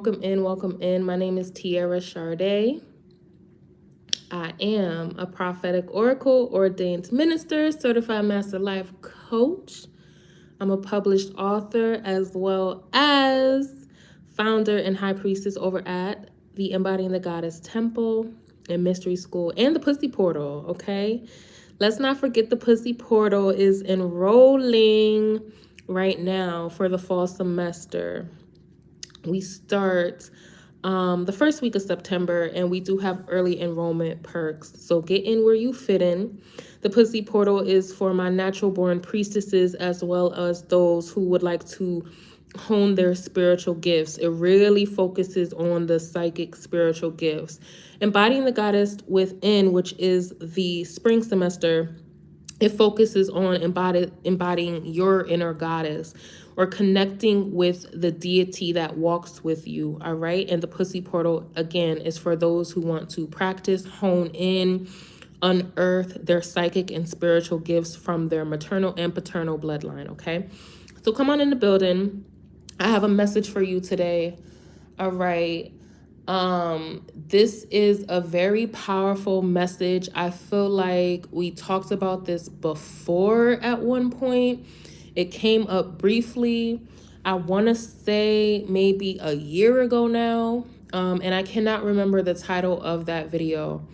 welcome in, welcome in. My name is TiaraSharde. I am a prophetic oracle, ordained minister, certified master life coach. I'm a published author as well as founder and high priestess over at the Embodying the Goddess Temple and Mystery School and the Pussy Portal, okay? Let's not forget the Pussy Portal is enrolling right now for the fall semester. We start the first week of September, and we do have early enrollment perks. So get in where you fit in. The Pussy Portal is for my natural born priestesses as well as those who would like to hone their spiritual gifts. It really focuses on the psychic spiritual gifts. Embodying the Goddess Within, which is the spring semester, it focuses on embodying your inner goddess or connecting with the deity that walks with you, all right? And the Pussy Portal, again, is for those who want to practice, hone in, unearth their psychic and spiritual gifts from their maternal and paternal bloodline, okay? So come on in the building. I have a message for you today, all right? This is a very powerful message. I feel like we talked about this before at one point. It came up briefly. I want to say maybe a year ago now. And I cannot remember the title of that video,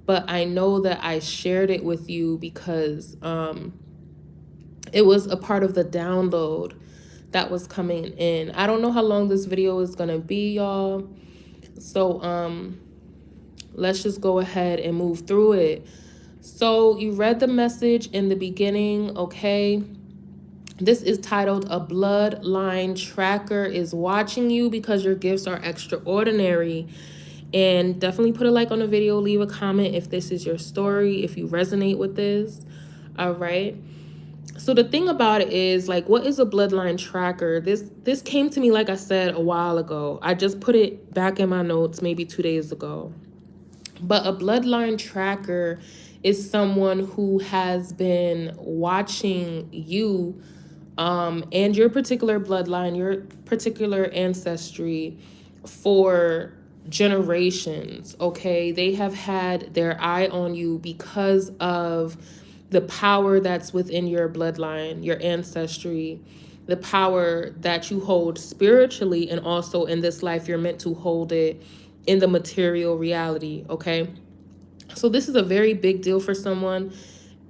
but I know that I shared it with you because it was a part of the download that was coming in. I don't know how long this video is going to be, y'all. So let's just go ahead and move through it. So you read the message in the beginning, okay? This is titled "A Bloodline Tracker is Watching You Because Your Gifts Are Extraordinary." And definitely put a like on the video, leave a comment if this is your story, if you resonate with this, all right? So the thing about it is, like, what is a bloodline tracker? This came to me, like I said, a while ago. I just put it back in my notes maybe 2 days ago. But a bloodline tracker is someone who has been watching you and your particular bloodline, your particular ancestry for generations, okay? They have had their eye on you because of the power that's within your bloodline, your ancestry, the power that you hold spiritually, and also in this life, you're meant to hold it in the material reality, okay? So this is a very big deal for someone.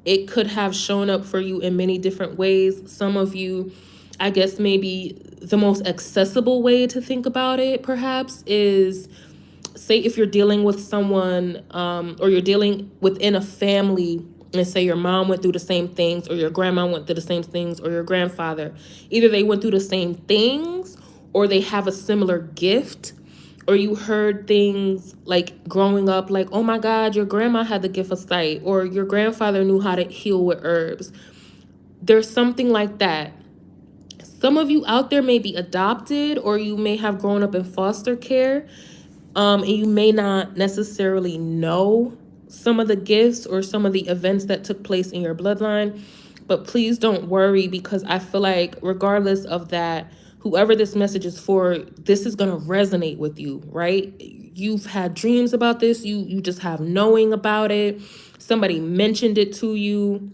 It could have shown up for you in many different ways. Some of you, I guess maybe the most accessible way to think about it perhaps is, say if you're dealing with someone or you're dealing within a family, and say your mom went through the same things, or your grandma went through the same things, or your grandfather. Either they went through the same things, or they have a similar gift, or you heard things like growing up, like, oh my God, your grandma had the gift of sight, or your grandfather knew how to heal with herbs. There's something like that. Some of you out there may be adopted, or you may have grown up in foster care, and you may not necessarily know some of the gifts or some of the events that took place in your bloodline. But please don't worry, because I feel like regardless of that, whoever this message is for, this is going to resonate with you, right? You've had dreams about this. You just have knowing about it. Somebody mentioned it to you.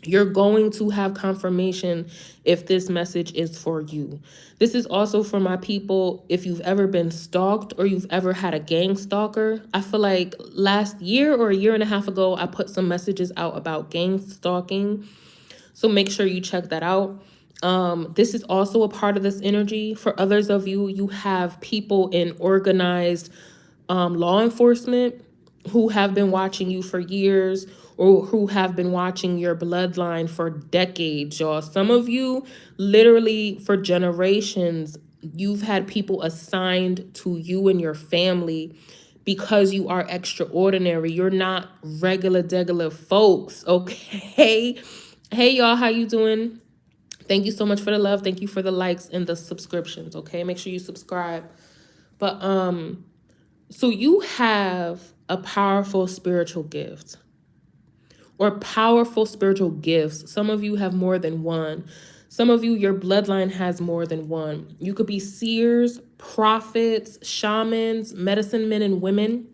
You're going to have confirmation if this message is for you. This is also for my people, if you've ever been stalked or you've ever had a gang stalker. I feel like last year or a year and a half ago, I put some messages out about gang stalking. So make sure you check that out. This is also a part of this energy. For others of you, you have people in organized law enforcement who have been watching you for years, or who have been watching your bloodline for decades, y'all. Some of you, literally for generations, you've had people assigned to you and your family because you are extraordinary. You're not regular folks, okay? Hey, y'all, how you doing? Thank you so much for the love. Thank you for the likes and the subscriptions, okay? Make sure you subscribe. But so you have a powerful spiritual gift, or powerful spiritual gifts. Some of you have more than one. Some of you, your bloodline has more than one. You could be seers, prophets, shamans, medicine men and women.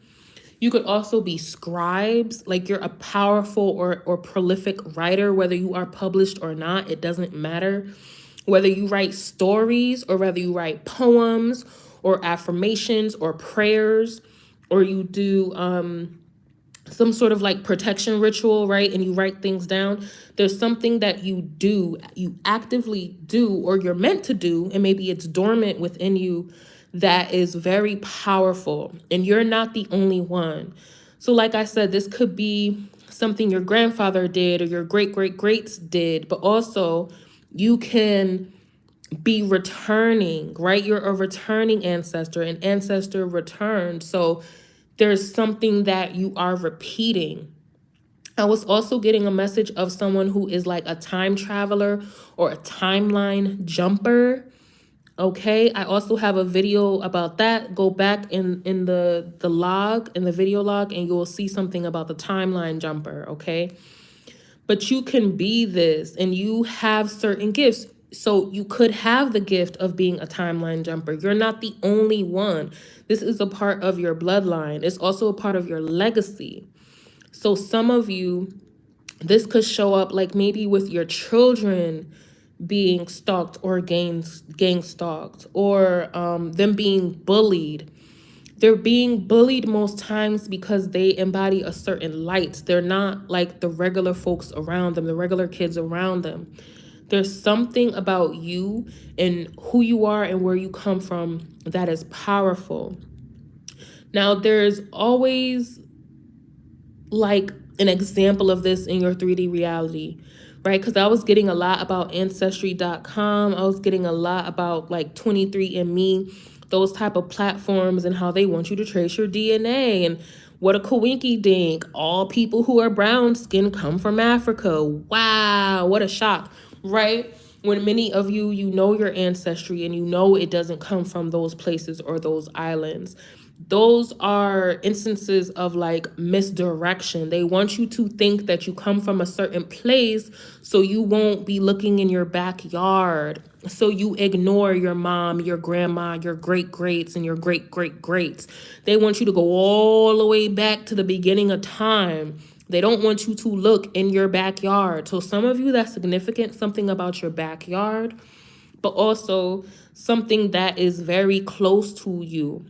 You could also be scribes, like you're a powerful or prolific writer, whether you are published or not, it doesn't matter. Whether you write stories or whether you write poems or affirmations or prayers, or you do some sort of like protection ritual, right? And you write things down. There's something that you do, you actively do, or you're meant to do, and maybe it's dormant within you that is very powerful. And you're not the only one. So like I said, this could be something your grandfather did or your greats did, but also you can be returning, right? You're a returning ancestor, an ancestor returned. So there's something that you are repeating. I was also getting a message of someone who is like a time traveler or a timeline jumper. Okay, I also have a video about that. Go back in the log, in the video log, and you will see something about the timeline jumper, okay? But you can be this, and you have certain gifts. So you could have the gift of being a timeline jumper. You're not the only one. This is a part of your bloodline. It's also a part of your legacy. So some of you, this could show up like maybe with your children being stalked or gang stalked, or them being bullied. They're being bullied most times because they embody a certain light. They're not like the regular folks around them, the regular kids around them. There's something about you and who you are and where you come from that is powerful. Now, there's always like an example of this in your 3D reality, right? Because I was getting a lot about Ancestry.com. I was getting a lot about like 23andMe, those type of platforms, and how they want you to trace your DNA. And what a coinky dink. All people who are brown skin come from Africa. Wow, what a shock, right? When many of you, you know your ancestry and you know it doesn't come from those places or those islands. Those are instances of like misdirection. They want you to think that you come from a certain place so you won't be looking in your backyard. So you ignore your mom, your grandma, your greats, and your greats. They want you to go all the way back to the beginning of time. They don't want you to look in your backyard. So some of you, that's significant, something about your backyard, but also something that is very close to you.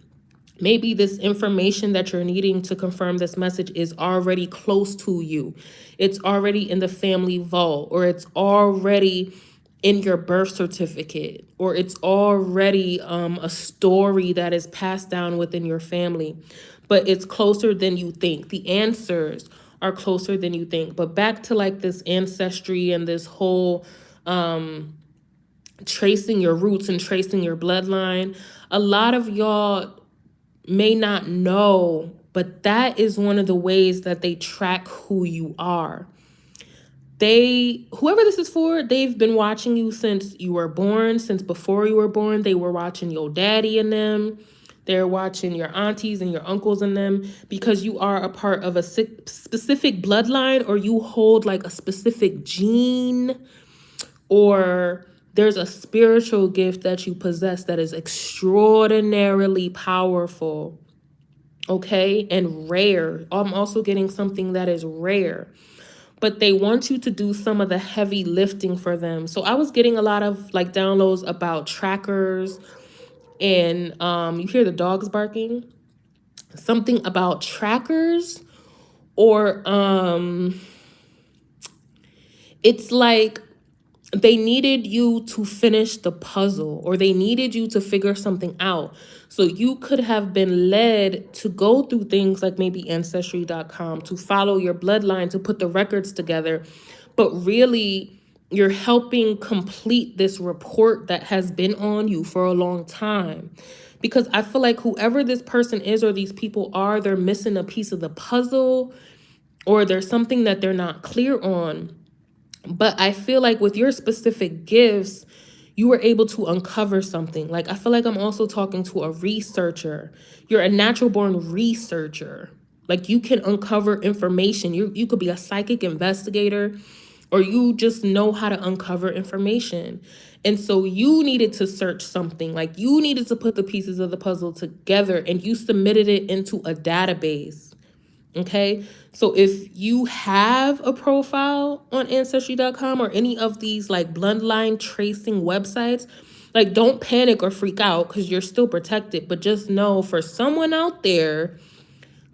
Maybe this information that you're needing to confirm this message is already close to you. It's already in the family vault, or it's already in your birth certificate, or it's already a story that is passed down within your family. But it's closer than you think. The answers are closer than you think. But back to like this ancestry and this whole tracing your roots and tracing your bloodline. A lot of y'all may not know, but that is one of the ways that they track who you are. Whoever this is for, they've been watching you since you were born, since before you were born. They were watching your daddy and them. They're watching your aunties and your uncles and them, because you are a part of a specific bloodline, or you hold like a specific gene, or there's a spiritual gift that you possess that is extraordinarily powerful, okay, and rare. I'm also getting something that is rare, but they want you to do some of the heavy lifting for them. So I was getting a lot of like downloads about trackers, and you hear the dogs barking, something about trackers, or it's like they needed you to finish the puzzle, or they needed you to figure something out. So you could have been led to go through things like maybe Ancestry.com, to follow your bloodline, to put the records together. But really, you're helping complete this report that has been on you for a long time. Because I feel like whoever this person is or these people are, they're missing a piece of the puzzle, or there's something that they're not clear on. But I feel like with your specific gifts, you were able to uncover something. Like, I feel like I'm also talking to a researcher. You're a natural born researcher. Like, you can uncover information. You could be a psychic investigator, or you just know how to uncover information. And so you needed to search something, like you needed to put the pieces of the puzzle together and you submitted it into a database. Okay, so if you have a profile on Ancestry.com or any of these like bloodline tracing websites, like don't panic or freak out because you're still protected. But just know for someone out there,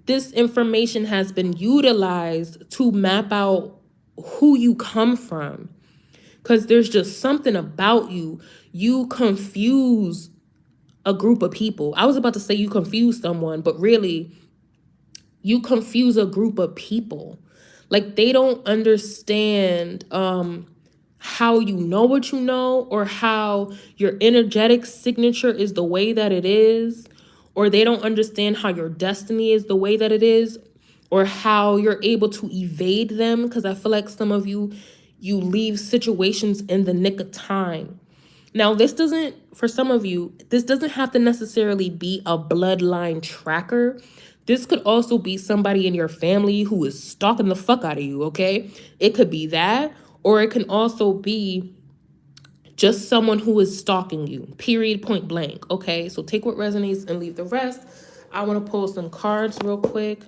this information has been utilized to map out who you come from. Because there's just something about you. You confuse a group of people. I was about to say you confuse someone, but really, you confuse a group of people. Like they don't understand how you know what you know, or how your energetic signature is the way that it is, or they don't understand how your destiny is the way that it is, or how you're able to evade them. Because I feel like some of you leave situations in the nick of time. Now, this doesn't, for some of you, this doesn't have to necessarily be a bloodline tracker. This could also be somebody in your family who is stalking the fuck out of you, okay? It could be that, or it can also be just someone who is stalking you, period, point blank, okay? So take what resonates and leave the rest. I want to pull some cards real quick.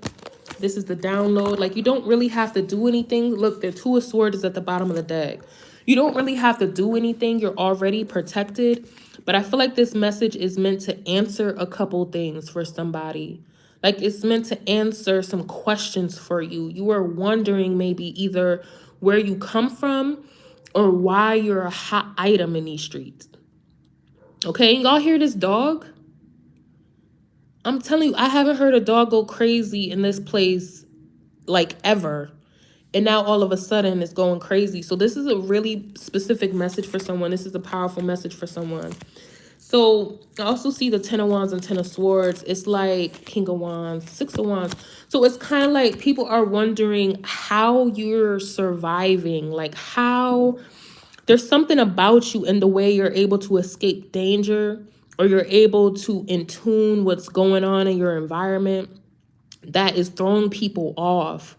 This is the download. Like, you don't really have to do anything. Look, the Two of Swords is at the bottom of the deck. You don't really have to do anything. You're already protected. But I feel like this message is meant to answer a couple things for somebody. Like, it's meant to answer some questions for you. You are wondering maybe either where you come from or why you're a hot item in these streets. Okay, y'all hear this dog? I'm telling you, I haven't heard a dog go crazy in this place like ever. And now all of a sudden it's going crazy. So this is a really specific message for someone. This is a powerful message for someone. So I also see the 10 of Wands and 10 of Swords. It's like King of Wands, 6 of Wands. So it's kind of like people are wondering how you're surviving, like how there's something about you in the way you're able to escape danger, or you're able to intune what's going on in your environment that is throwing people off.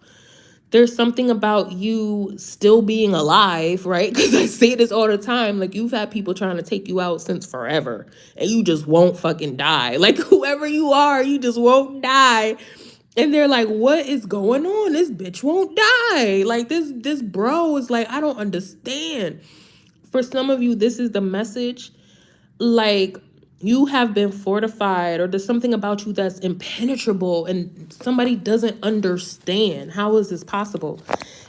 There's something about you still being alive, right? Because I say this all the time. Like, you've had people trying to take you out since forever, and you just won't fucking die. Like, whoever you are, you just won't die. And they're like, what is going on? This bitch won't die. Like, this bro is like, I don't understand. For some of you, this is the message. Like, you have been fortified, or there's something about you that's impenetrable and somebody doesn't understand. How is this possible?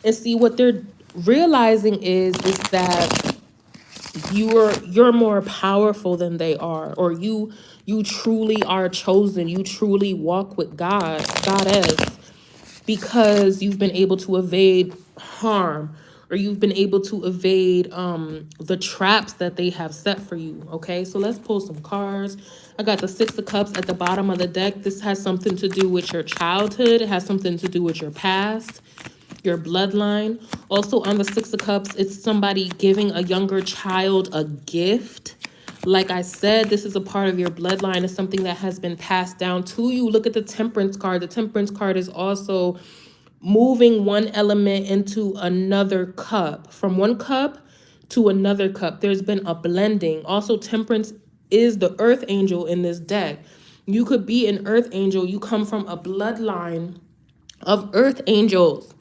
And see, what they're realizing is that you're more powerful than they are, or you truly are chosen. You truly walk with Goddess, because you've been able to evade harm, or you've been able to evade the traps that they have set for you. Okay, so let's pull some cards. I got the 6 of Cups at the bottom of the deck. This has something to do with your childhood. It has something to do with your past, your bloodline. Also on the 6 of Cups, it's somebody giving a younger child a gift. Like I said, this is a part of your bloodline. It's something that has been passed down to you. Look at the Temperance card. The Temperance card is also moving one element into another cup, from one cup to another cup. There's been a blending. Also, Temperance is the earth angel in this deck. You could be an earth angel. You come from a bloodline of earth angels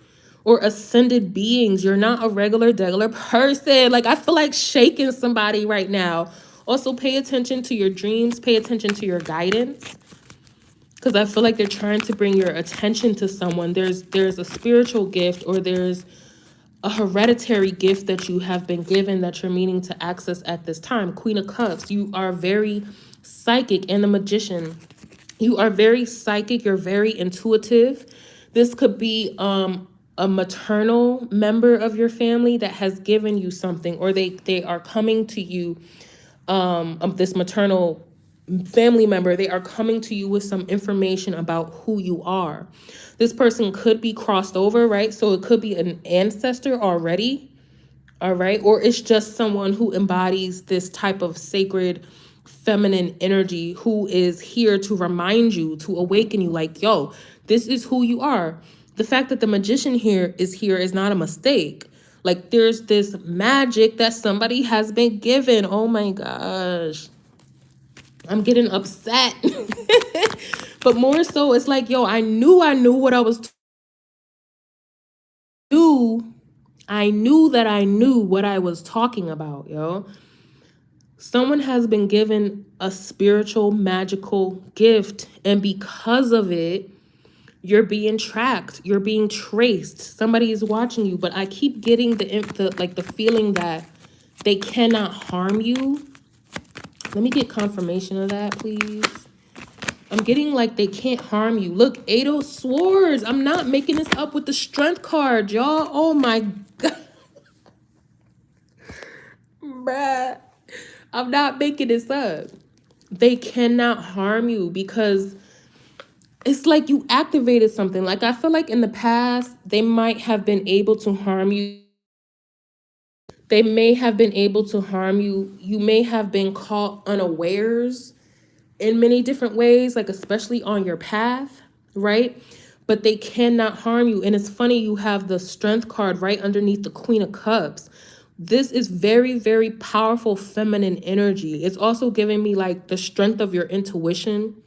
or ascended beings. You're not a regular person. Like, I feel like shaking somebody right now. Also, pay attention to your dreams. Pay attention to your guidance, because I feel like they're trying to bring your attention to someone. There's a spiritual gift, or there's a hereditary gift that you have been given that you're meaning to access at this time. Queen of Cups, you are very psychic, and the Magician. You are very psychic. You're very intuitive. This could be a maternal member of your family that has given you something, or they are coming to you, of this maternal family member. They are coming to you with some information about who you are. This person could be crossed over, right? So it could be an ancestor already, all right? Or it's just someone who embodies this type of sacred feminine energy, who is here to remind you, to awaken you, like, yo, this is who you are. The fact that the Magician here is not a mistake. Like there's this magic that somebody has been given. Oh my gosh. I'm getting upset. But more so, it's like, yo, I knew what I was do. I knew that I knew what I was talking about, yo. Someone has been given a spiritual, magical gift, and because of it, you're being tracked, you're being traced. Somebody is watching you, but I keep getting the feeling that they cannot harm you. Let me get confirmation of that, please. I'm getting like they can't harm you. Look, 8 of Swords. I'm not making this up with the Strength card, y'all. Oh my God. Bruh. I'm not making this up. They cannot harm you because it's like you activated something. Like I feel like in the past, they might have been able to harm you. They may have been able to harm you. You may have been caught unawares in many different ways, like especially on your path, right? But they cannot harm you. And it's funny, you have the Strength card right underneath the Queen of Cups. This is very, very powerful feminine energy. It's also giving me like the strength of your intuition,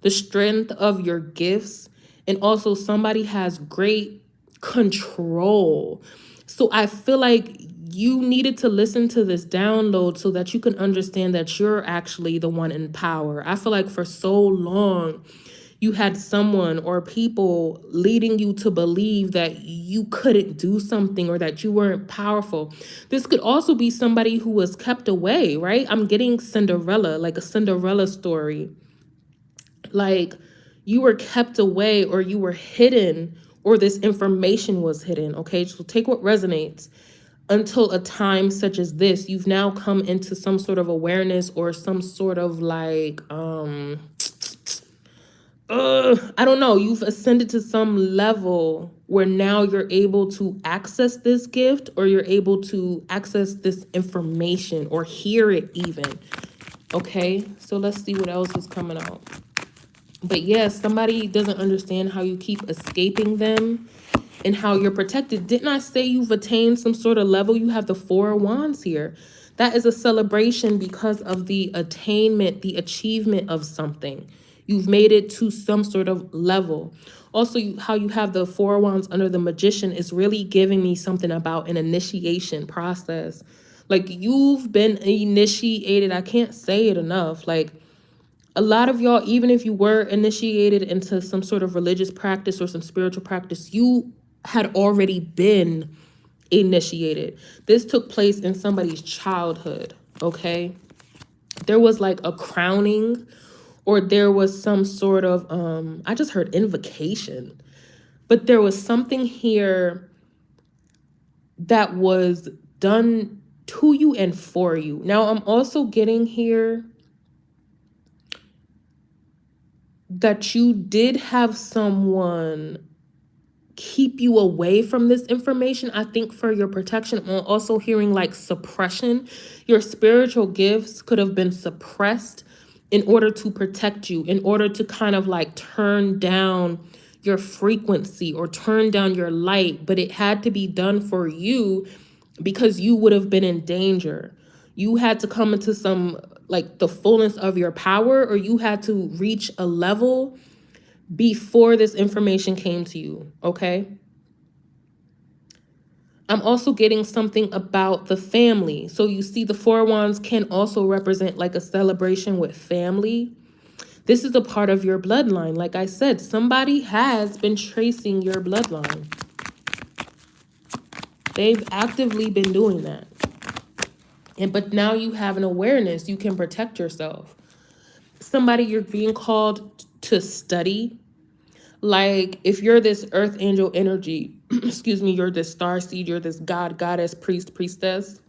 the strength of your gifts, and also somebody has great control. So I feel like you needed to listen to this download so that you can understand that you're actually the one in power. I feel like for so long, you had someone or people leading you to believe that you couldn't do something or that you weren't powerful. This could also be somebody who was kept away, right? I'm getting Cinderella, like a Cinderella story. Like you were kept away or you were hidden or this information was hidden. Okay, so take what resonates. Until a time such as this, you've now come into some sort of awareness or some sort of like I don't know, you've ascended to some level where now you're able to access this gift or you're able to access this information or hear it even. Okay, so let's see what else is coming out. But yes, somebody doesn't understand how you keep escaping them and how you're protected. Didn't I say you've attained some sort of level? You have the 4 of Wands here. That is a celebration because of the attainment, the achievement of something. You've made it to some sort of level. Also, how you have the 4 of Wands under the Magician is really giving me something about an initiation process. Like you've been initiated. I can't say it enough. Like a lot of y'all, even if you were initiated into some sort of religious practice or some spiritual practice, you had already been initiated. This took place in somebody's childhood, okay? There was like a crowning or there was some sort of, I just heard invocation, but there was something here that was done to you and for you. Now, I'm also getting here that you did have someone keep you away from this information, I think for your protection. I'm also hearing like suppression. Your spiritual gifts could have been suppressed in order to protect you, in order to kind of like turn down your frequency or turn down your light, but it had to be done for you because you would have been in danger. You had to come into some like the fullness of your power, or you had to reach a level before this information came to you, okay? I'm also getting something about the family. So you see the 4 of Wands can also represent like a celebration with family. This is a part of your bloodline. Like I said, somebody has been tracing your bloodline. They've actively been doing that. But now you have an awareness. You can protect yourself. Somebody you're being called to study. Like if you're this earth angel energy, excuse me, you're this star seed, you're this god, goddess, priest, priestess.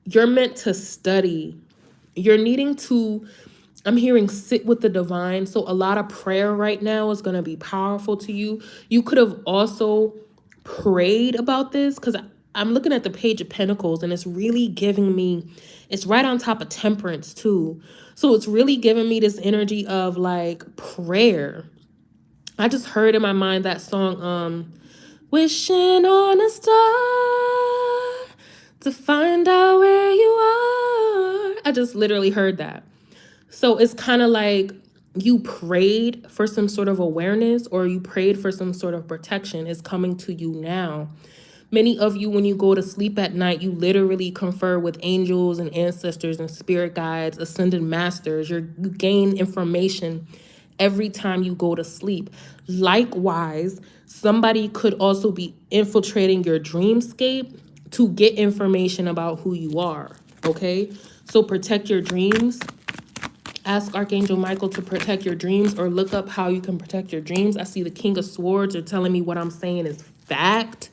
You're meant to study. You're needing to, I'm hearing sit with the divine. So a lot of prayer right now is going to be powerful to you. You could have also prayed about this because I'm looking at the Page of Pentacles and it's really giving me, it's right on top of Temperance too. So it's really giving me this energy of like prayer. I just heard in my mind that song, Wishing on a star to find out where you are. I just literally heard that. So it's kind of like you prayed for some sort of awareness, or you prayed for some sort of protection. Is coming to you now. Many of you, when you go to sleep at night, you literally confer with angels and ancestors and spirit guides, ascended masters. You gain information every time you go to sleep. Likewise, somebody could also be infiltrating your dreamscape to get information about who you are, okay? So protect your dreams. Ask Archangel Michael to protect your dreams, or look up how you can protect your dreams. I see the King of Swords are telling me what I'm saying is fact.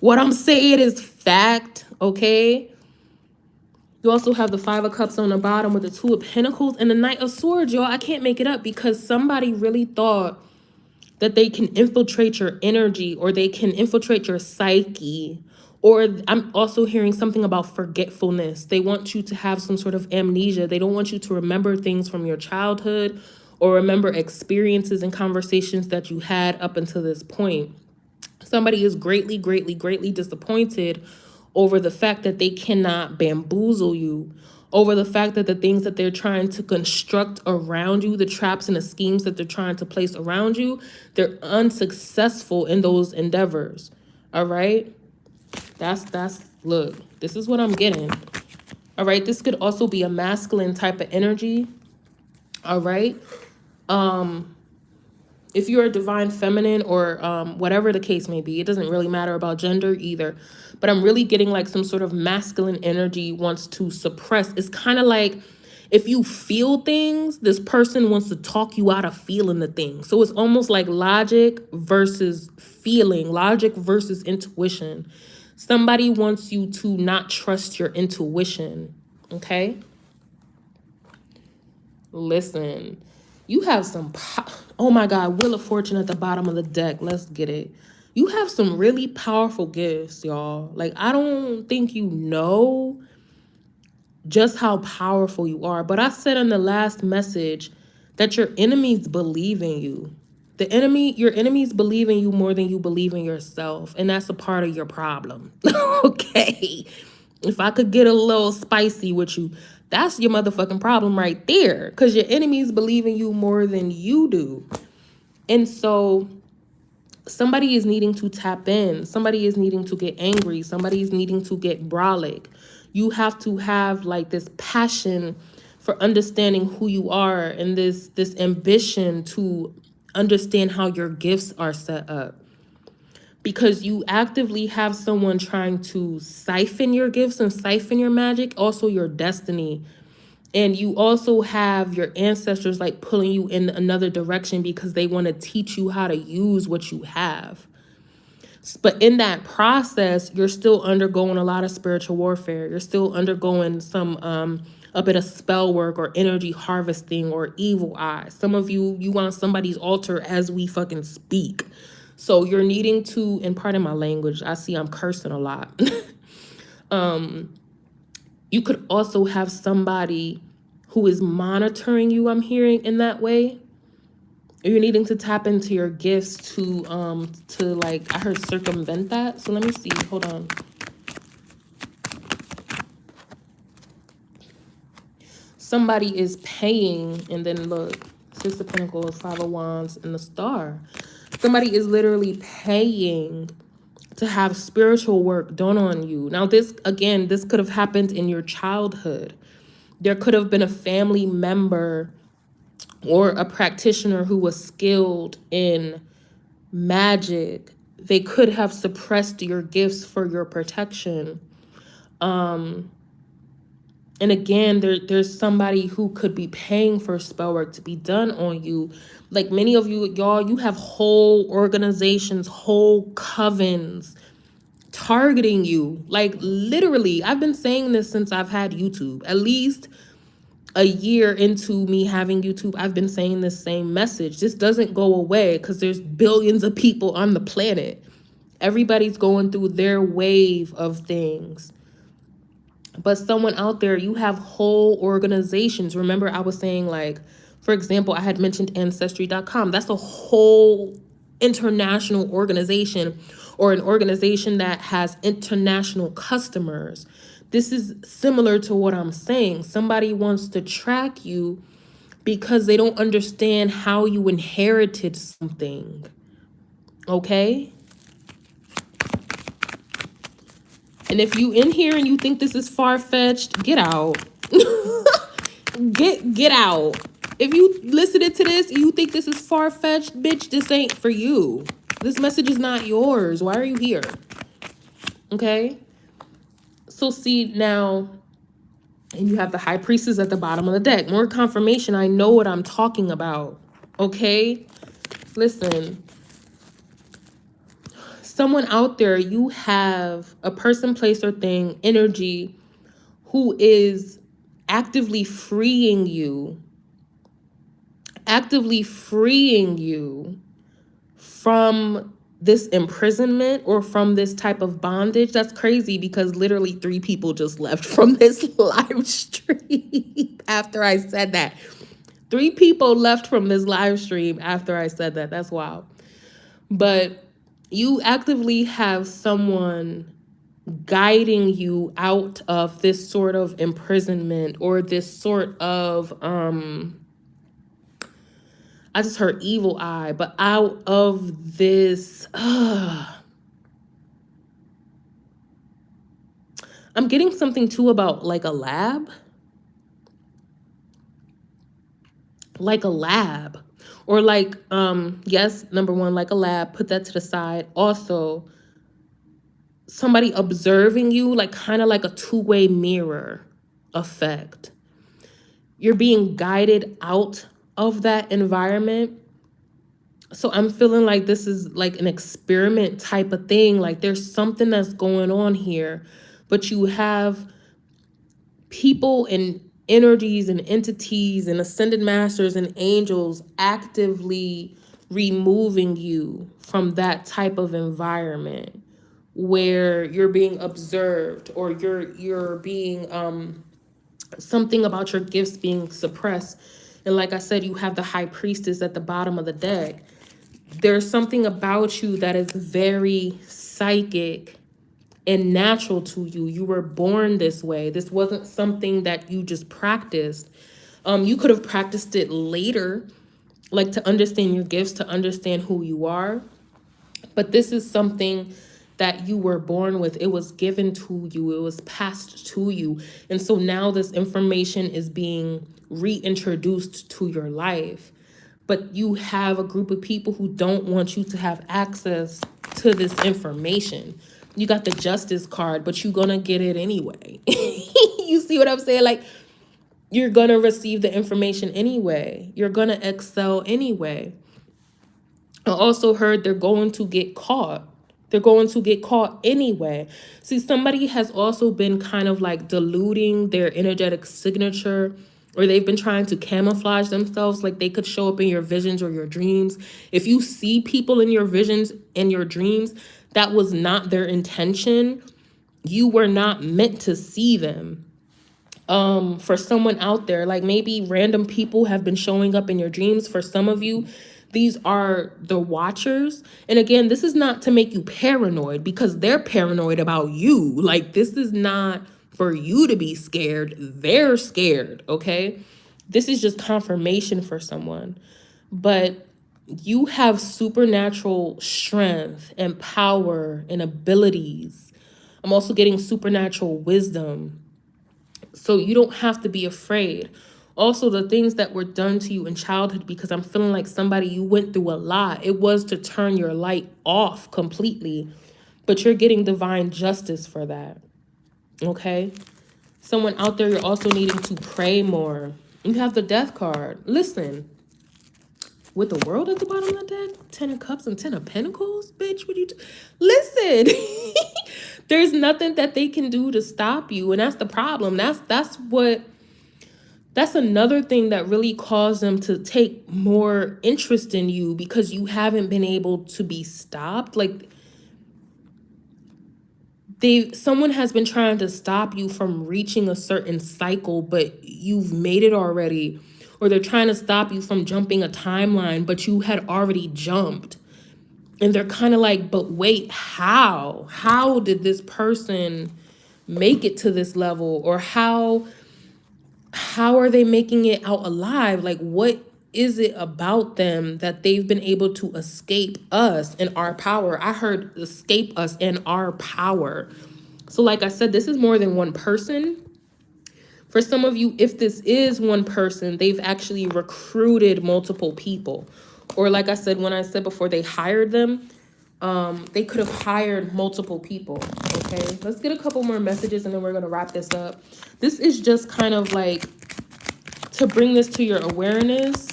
What I'm saying is fact, okay? You also have the Five of Cups on the bottom with the Two of Pentacles and the Knight of Swords, y'all. I can't make it up, because somebody really thought that they can infiltrate your energy, or they can infiltrate your psyche. Or I'm also hearing something about forgetfulness. They want you to have some sort of amnesia. They don't want you to remember things from your childhood, or remember experiences and conversations that you had up until this point. Somebody is greatly, greatly, greatly disappointed over the fact that they cannot bamboozle you, over the fact that the things that they're trying to construct around you, the traps and the schemes that they're trying to place around you, they're unsuccessful in those endeavors. All right? Look, this is what I'm getting. All right? This could also be a masculine type of energy. All right? If you're a divine feminine, or whatever the case may be, it doesn't really matter about gender either. But I'm really getting like some sort of masculine energy wants to suppress. It's kind of like if you feel things, this person wants to talk you out of feeling the thing. So it's almost like logic versus feeling, logic versus intuition. Somebody wants you to not trust your intuition, okay? Listen, you have some, oh my God, Wheel of Fortune at the bottom of the deck. Let's get it. You have some really powerful gifts, y'all. Like, I don't think you know just how powerful you are. But I said in the last message that your enemies believe in you. Your enemies believe in you more than you believe in yourself. And that's a part of your problem. Okay. If I could get a little spicy with you, that's your motherfucking problem right there. Because your enemies believe in you more than you do. And so somebody is needing to tap in. Somebody is needing to get angry. Somebody is needing to get brolic. You have to have like this passion for understanding who you are, and this ambition to understand how your gifts are set up. Because you actively have someone trying to siphon your gifts and siphon your magic, also your destiny. And you also have your ancestors like pulling you in another direction because they want to teach you how to use what you have. But in that process, you're still undergoing a lot of spiritual warfare. You're still undergoing a bit of spell work or energy harvesting or evil eye. Some of you on somebody's altar as we fucking speak. So you're needing to, and pardon my language, I see I'm cursing a lot. You could also have somebody who is monitoring you, I'm hearing, in that way. You're needing to tap into your gifts to like, I heard circumvent that. So let me see, hold on. Somebody is paying, and then look, Six of Pentacles, Five of Wands, and the Star. Somebody is literally paying to have spiritual work done on you. Now this, again, this could have happened in your childhood. There could have been a family member or a practitioner who was skilled in magic. They could have suppressed your gifts for your protection. And again, there's somebody who could be paying for spell work to be done on you. Like many of you, y'all, you have whole organizations, whole covens targeting you. Like literally, I've been saying this since I've had YouTube. At least a year into me having YouTube, I've been saying this same message. This doesn't go away because there's billions of people on the planet. Everybody's going through their wave of things. But someone out there, you have whole organizations. Remember, I was saying, like, for example, I had mentioned Ancestry.com. That's a whole international organization or an organization that has international customers. This is similar to what I'm saying. Somebody wants to track you because they don't understand how you inherited something. Okay? And if you in here and you think this is far-fetched, get out. Get out. If you listening to this and you think this is far-fetched, bitch, this ain't for you. This message is not yours. Why are you here? Okay? So see now, and you have the High Priestess at the bottom of the deck. More confirmation. I know what I'm talking about. Okay? Listen. Someone out there, you have a person, place, or thing, energy, who is actively freeing you from this imprisonment or from this type of bondage. That's crazy because literally 3 people just left from this live stream after I said that. 3 people left from this live stream after I said that. That's wild. But you actively have someone guiding you out of this sort of imprisonment or this sort of I just heard evil eye, but out of this I'm getting something too about like a lab. Like a lab. Or like yes, number 1, like a lab, put that to the side. Also, somebody observing you, like kind of like a two-way mirror effect. You're being guided out of that environment. So I'm feeling like this is like an experiment type of thing. Like there's something that's going on here, but you have people and energies and entities and ascended masters and angels actively removing you from that type of environment where you're being observed or you're being something about your gifts being suppressed. And like I said, you have the High Priestess at the bottom of the deck. There's something about you that is very psychic and natural to you. You were born this way. This wasn't something that you just practiced. You could have practiced it later, like to understand your gifts, to understand who you are. But this is something that you were born with. It was given to you. It was passed to you. And so now this information is being reintroduced to your life. But you have a group of people who don't want you to have access to this information. You got the Justice card, but you're going to get it anyway. You see what I'm saying? Like, you're going to receive the information anyway. You're going to excel anyway. I also heard they're going to get caught. They're going to get caught anyway. See, somebody has also been kind of like diluting their energetic signature, or they've been trying to camouflage themselves. Like they could show up in your visions or your dreams. If you see people in your visions and your dreams, that was not their intention. You were not meant to see them. For someone out there, like maybe random people have been showing up in your dreams. For some of you, these are the watchers. And again, this is not to make you paranoid because they're paranoid about you. Like this is not for you to be scared. They're scared, okay? This is just confirmation for someone. But you have supernatural strength and power and abilities. I'm also getting supernatural wisdom. So you don't have to be afraid. Also, the things that were done to you in childhood, because I'm feeling like somebody, you went through a lot. It was to turn your light off completely, but you're getting divine justice for that. Okay? Someone out there, you're also needing to pray more. You have the Death card. Listen, with the World at the bottom of the deck, 10 of Cups and 10 of Pentacles, bitch, what you do? Listen, there's nothing that they can do to stop you. And that's the problem. That's another thing that really caused them to take more interest in you, because you haven't been able to be stopped. Like someone has been trying to stop you from reaching a certain cycle, but you've made it already. Or they're trying to stop you from jumping a timeline, but you had already jumped. And they're kind of like, but wait, how did this person make it to this level? Or how are they making it out alive? Like, what is it about them that they've been able to escape us and our power? I heard escape us and our power. So like I said, this is more than one person. For some of you, if this is one person, they've actually recruited multiple people. Or like I said, when I said before, they hired them, they could have hired multiple people. Okay, let's get a couple more messages and then we're going to wrap this up. This is just kind of like to bring this to your awareness.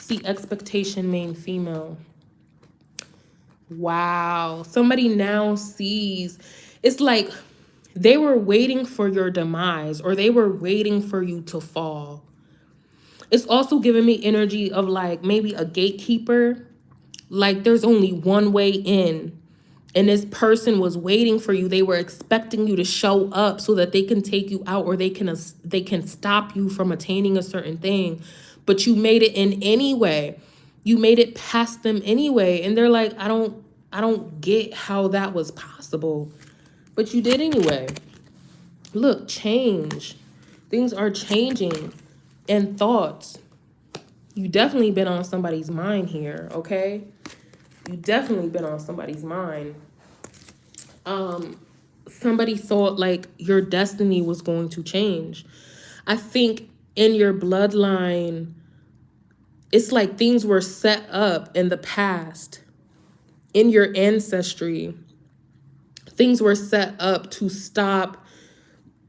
See, expectation, main female. Wow. Somebody now sees. It's like they were waiting for your demise, or they were waiting for you to fall. It's also giving me energy of like maybe a gatekeeper. Like there's only one way in. And this person was waiting for you. They were expecting you to show up so that they can take you out, or they can stop you from attaining a certain thing. But you made it in anyway. You made it past them anyway. And they're like, I don't get how that was possible. But you did anyway. Look, change. Things are changing. And thoughts. You definitely been on somebody's mind here, okay? You definitely been on somebody's mind. Somebody thought like your destiny was going to change. I think in your bloodline, it's like things were set up in the past. In your ancestry, things were set up to stop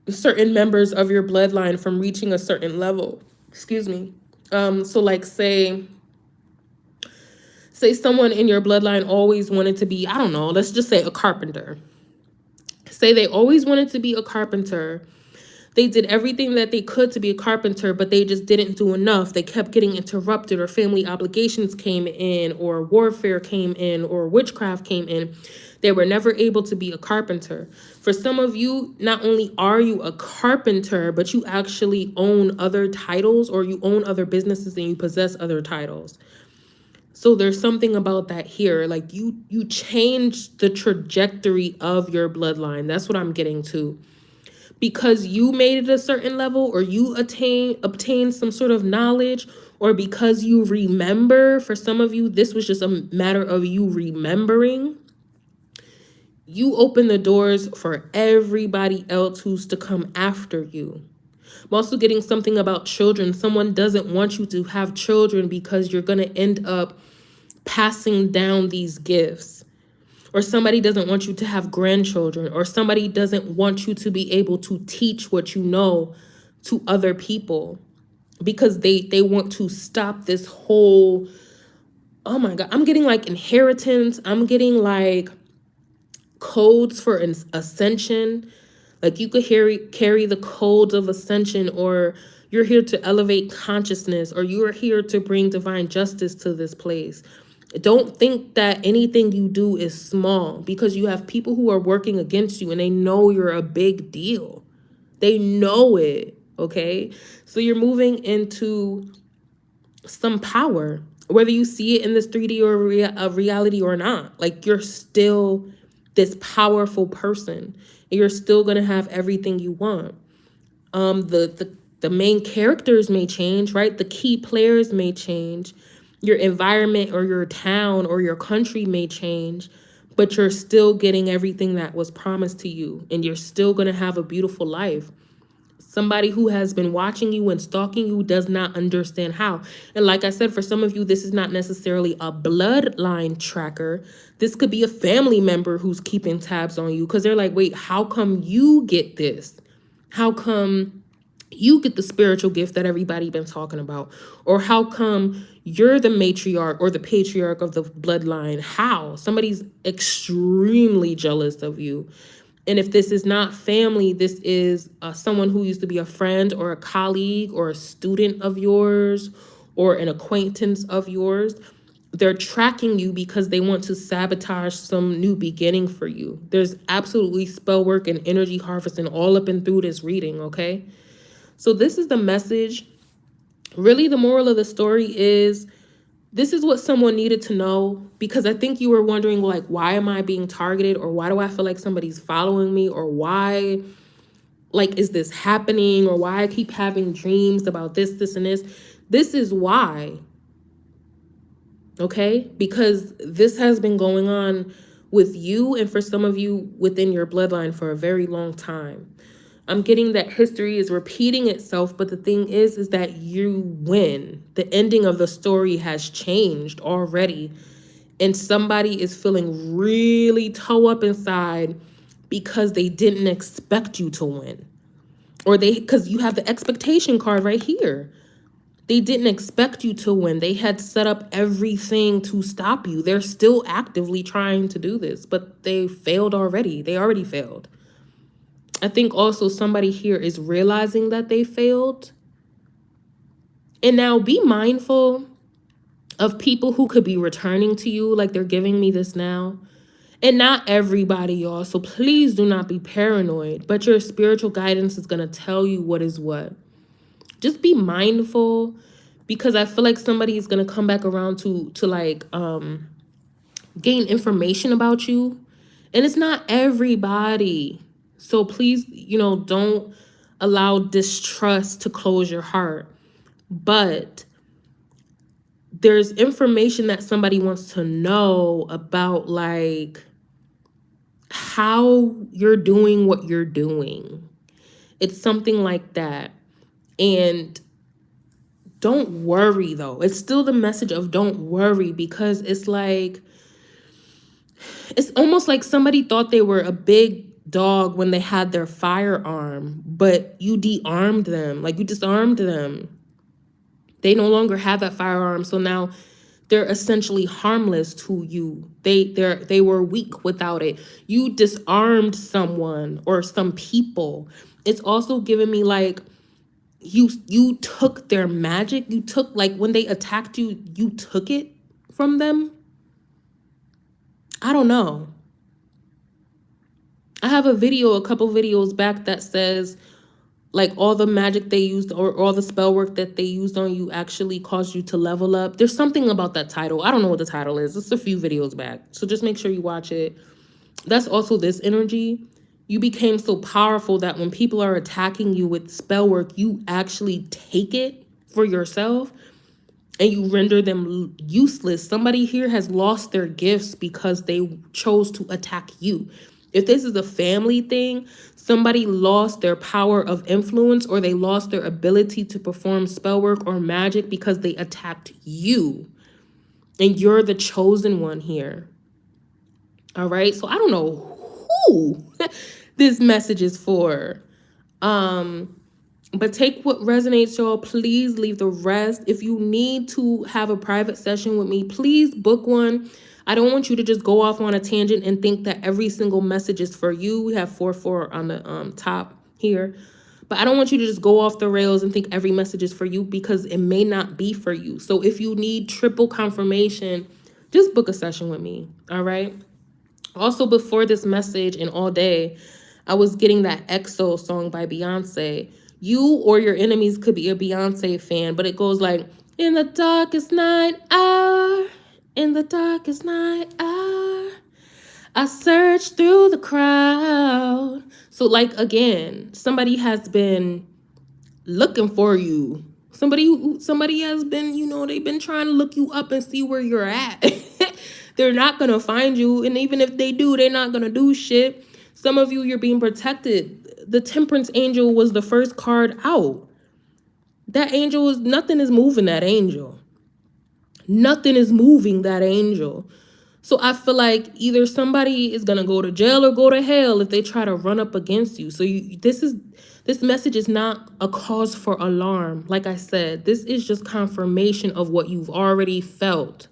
certain members of your bloodline from reaching a certain level. Excuse me. So like say someone in your bloodline always wanted to be, I don't know, let's just say a carpenter. Say they always wanted to be a carpenter. They did everything that they could to be a carpenter, but they just didn't do enough. They kept getting interrupted, or family obligations came in, or warfare came in, or witchcraft came in. They were never able to be a carpenter. For some of you, not only are you a carpenter, but you actually own other titles, or you own other businesses and you possess other titles. So there's something about that here. Like you changed the trajectory of your bloodline. That's what I'm getting to. Because you made it a certain level, or you obtained some sort of knowledge, or because you remember. For some of you, this was just a matter of you remembering. You open the doors for everybody else who's to come after you. I'm also getting something about children. Someone doesn't want you to have children because you're going to end up passing down these gifts. Or somebody doesn't want you to have grandchildren, or somebody doesn't want you to be able to teach what you know to other people, because they want to stop this whole, oh my God, I'm getting like inheritance. I'm getting like codes for an ascension. Like you could carry the codes of ascension, or you're here to elevate consciousness, or you are here to bring divine justice to this place. Don't think that anything you do is small, because you have people who are working against you and they know you're a big deal. They know it, okay? So you're moving into some power, whether you see it in this 3D or reality or not. Like you're still this powerful person, and you're still going to have everything you want. The main characters may change, right? The key players may change. Your environment or your town or your country may change, but you're still getting everything that was promised to you, and you're still going to have a beautiful life. Somebody who has been watching you and stalking you does not understand how. And like I said, for some of you, this is not necessarily a bloodline tracker. This could be a family member who's keeping tabs on you, because they're like, wait, how come you get this? How come you get the spiritual gift that everybody been talking about? Or how come you're the matriarch or the patriarch of the bloodline? How? Somebody's extremely jealous of you. And if this is not family, this is someone who used to be a friend or a colleague or a student of yours or an acquaintance of yours. They're tracking you because they want to sabotage some new beginning for you. There's absolutely spell work and energy harvesting all up and through this reading, okay? So this is the message. Really, the moral of the story is This is what someone needed to know, because I think you were wondering, like, why am I being targeted, or why do I feel like somebody's following me, or why, like, is this happening, or why I keep having dreams about this, this, and this. This is why, okay? Because this has been going on with you, and for some of you within your bloodline, for a very long time. I'm getting that history is repeating itself, but the thing is that you win. The ending of the story has changed already, and somebody is feeling really toe up inside because they didn't expect you to win. Or because you have the expectation card right here. They didn't expect you to win. They had set up everything to stop you. They're still actively trying to do this, but they failed already. They already failed. I think also somebody here is realizing that they failed. And now be mindful of people who could be returning to you, like they're giving me this now. And not everybody, y'all. So please do not be paranoid. But your spiritual guidance is going to tell you what is what. Just be mindful, because I feel like somebody is going to come back around to like gain information about you. And it's not everybody. So please, don't allow distrust to close your heart. But there's information that somebody wants to know about, like, how you're doing what you're doing. It's something like that. And don't worry, though. It's still the message of don't worry, because it's like, it's almost like somebody thought they were a big dog when they had their firearm, but you de-armed them, like you disarmed them. They no longer have that firearm, so now they're essentially harmless to you. They were weak without it. You disarmed someone or some people. It's also giving me like you took their magic. You took, like, when they attacked you, you took it from them. I don't know. I have a couple videos back that says, like, all the magic they used or all the spell work that they used on you actually caused you to level up. There's something about that title. I don't know what the title is. It's a few videos back. So just make sure you watch it. That's also this energy. You became so powerful that when people are attacking you with spell work, you actually take it for yourself and you render them useless. Somebody here has lost their gifts because they chose to attack you. If this is a family thing, somebody lost their power of influence, or they lost their ability to perform spell work or magic because they attacked you. And you're the chosen one here. All right? So I don't know who this message is for. But take what resonates, y'all. Please leave the rest. If you need to have a private session with me, please book one. I don't want you to just go off on a tangent and think that every single message is for you. We have 4 on the top here. But I don't want you to just go off the rails and think every message is for you, because it may not be for you. So if you need triple confirmation, just book a session with me. All right? Also, before this message and all day, I was getting that EXO song by Beyonce. You or your enemies could be a Beyonce fan, but it goes like, in the darkest night hour, in the darkest night hour, I search through the crowd. So, like, again, somebody has been looking for you. Somebody has been, they've been trying to look you up and see where you're at. They're not going to find you. And even if they do, they're not going to do shit. Some of you, you're being protected. The Temperance Angel was the first card out. That angel nothing is moving that angel. Nothing is moving that angel. So I feel like either somebody is going to go to jail or go to hell if they try to run up against you. So this message is not a cause for alarm. Like I said, this is just confirmation of what you've already felt.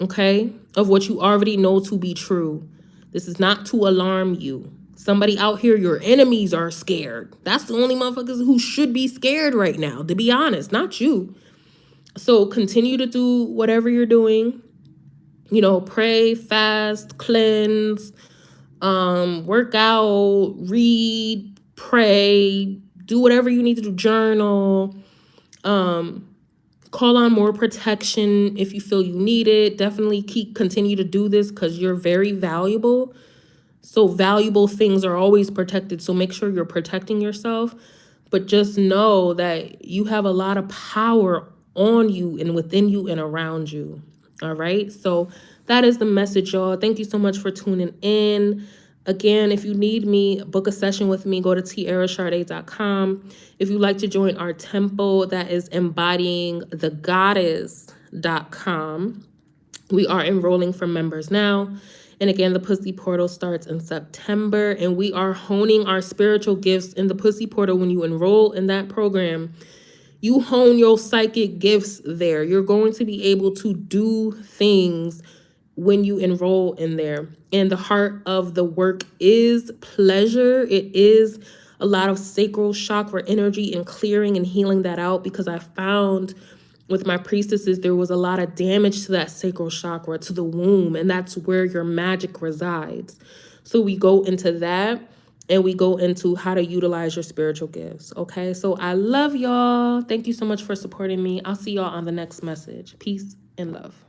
Okay? Of what you already know to be true. This is not to alarm you. Somebody out here, your enemies are scared. That's the only motherfuckers who should be scared right now, to be honest, not you. So continue to do whatever you're doing. Pray, fast, cleanse, work out, read, pray, do whatever you need to do, journal. Call on more protection if you feel you need it. Definitely continue to do this because you're very valuable. So valuable things are always protected. So make sure you're protecting yourself. But just know that you have a lot of power on you and within you and around you. All right. So that is the message, y'all. Thank you so much for tuning in. Again, if you need me, book a session with me, go to TiaraSharde.com. If you'd like to join our temple, that is embodyingthegoddess.com. We are enrolling for members now. And again, the Pussy Portal starts in September, and we are honing our spiritual gifts in the Pussy Portal. When you enroll in that program, you hone your psychic gifts there. You're going to be able to do things when you enroll in there. And the heart of the work is pleasure. It is a lot of sacral chakra energy and clearing and healing that out, because I found with my priestesses, there was a lot of damage to that sacral chakra, to the womb, and that's where your magic resides. So we go into that, and we go into how to utilize your spiritual gifts. Okay, so I love y'all. Thank you so much for supporting me. I'll see y'all on the next message. Peace and love.